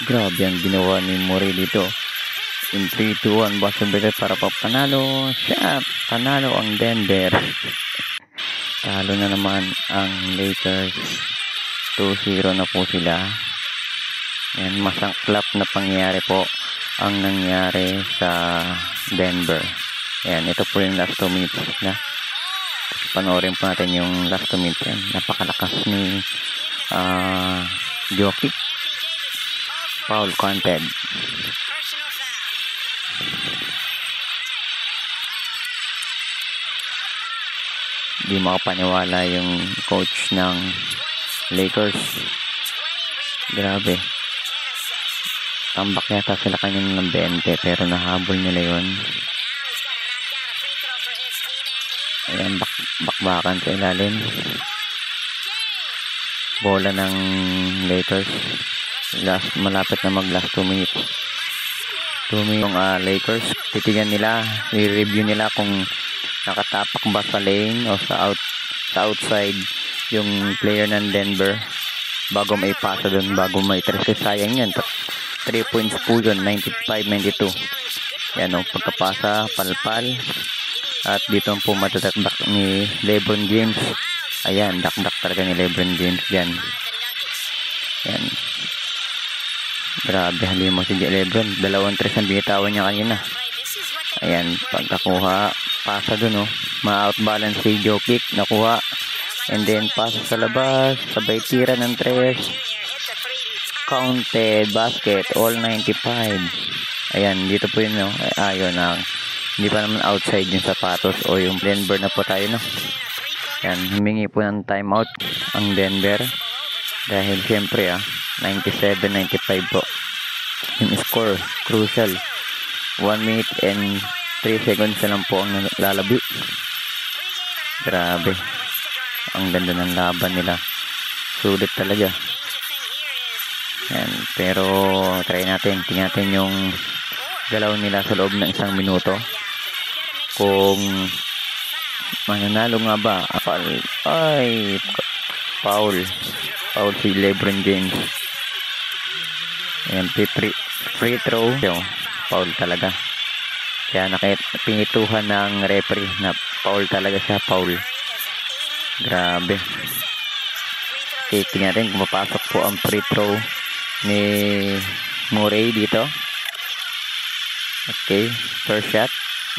Grabe ang ginawa ni Murray dito. In 3-2-1 buzzer beater para panalo. Shot! Panalo ang Denver. Talo na naman ang Lakers. 2-0 na po sila. Yan, masangklap na pangyayari po ang nangyari sa Denver. Yan, ito po yung last 2 minutes na. Panoorin po natin yung last 2 minutes. Yan, napakalakas ni Jokic. Foul counted. Di makapaniwala yung coach ng Lakers. Grabe. Tambak yata sila kanina ng 20 pero nahabol nila yun. Ayan, bakbakan sa ilalim. Bola ng Lakers. Malapit na mag last 2 minutes. 2 minutes yung Lakers. Titigan nila, i-review nila kung nakatapak ba sa lane o sa outside yung player ng Denver bago may pasa dun, bago may tres. Sayang yan, 3 points po yun, 95-92. Yan o, pagkapasa, palpal. At dito po matatakdak ni LeBron James. Ayan, dakdak talaga ni LeBron James dyan. Yan. Grabe, halimo si LeBron. 2-3 ang binitawan niya kanina. Ayan, pagkakuha, pasa dun o. Ma-outbalance si Jokic, nakuha. And then, pasa sa labas. Sabay tira ng tres. Counted, basket, all 95. Ayan, dito po yun o. Ayun na. Hindi pa naman outside yung sapatos o yung Denver na po tayo, no? Ayan, humingi po ng timeout ang Denver. Dahil siyempre 97-95 po yung score, crucial. 1 minute and 3 seconds na lang po ang lalabi. Grabe, ang ganda ng laban nila, sulit talaga. Yan, pero try natin, tingnan natin yung galaw nila sa loob ng 1 minuto kung mananalo nga ba. Foul si LeBron James. Ayan, free throw. Foul talaga. Kaya pinituhan ng referee na foul talaga siya. Foul. Grabe. Okay, tingnan natin kung mapasok po ang free throw ni Murray dito. Okay, first shot.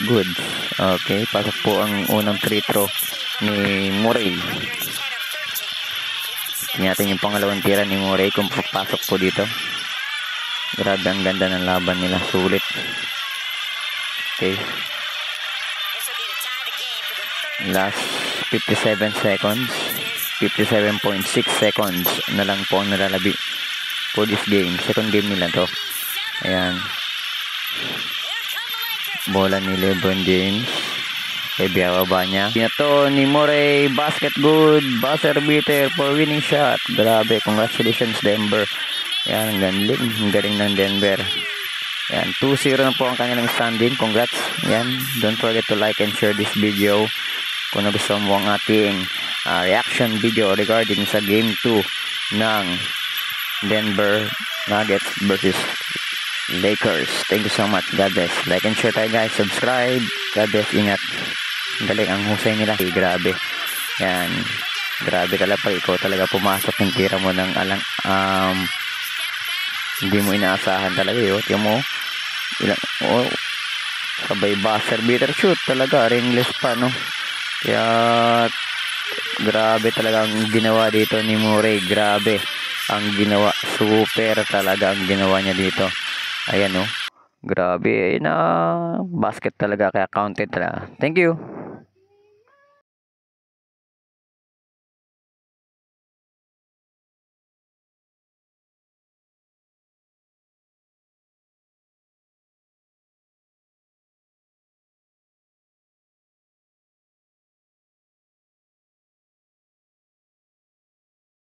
Good. Okay, pasok po ang unang free throw ni Murray. Tingnan natin yung pangalawang tira ni Murray kung papasok po dito. Grabe, ang ganda ng laban nila. Sulit. Okay. Last 57 seconds. 57.6 seconds na lang po ang nalalabi for this game. Second game nila to. Ayan. Bola ni LeBron James. Kay biyababa niya. Ito ni Murray. Basket, good. Buzzer beater for winning shot. Grabe. Congratulations Denver. Yan, ang galing ng Denver. Yan, 2-0 na po ang kanilang standing. Congrats. Yan, don't forget to like and share this video kung nagustuhan mo ang ating reaction video regarding sa game 2 ng Denver Nuggets versus Lakers. Thank you so much. God bless. Like and share tayo guys. Subscribe. God bless. Ingat. Galing ang husay nila. Grabe. Yan. Grabe talaga pag ikaw talaga pumasok yung tira mo ng hindi mo inaasahan talaga yun. Tiyan mo, sabay buzzer beater shoot talaga, ringless pa, no? Kaya grabe talaga ang ginawa dito ni Murray. Grabe ang ginawa, super talaga ang ginawa niya dito. Ayan, no? Grabe, basket talaga, kaya counted talaga. Thank you.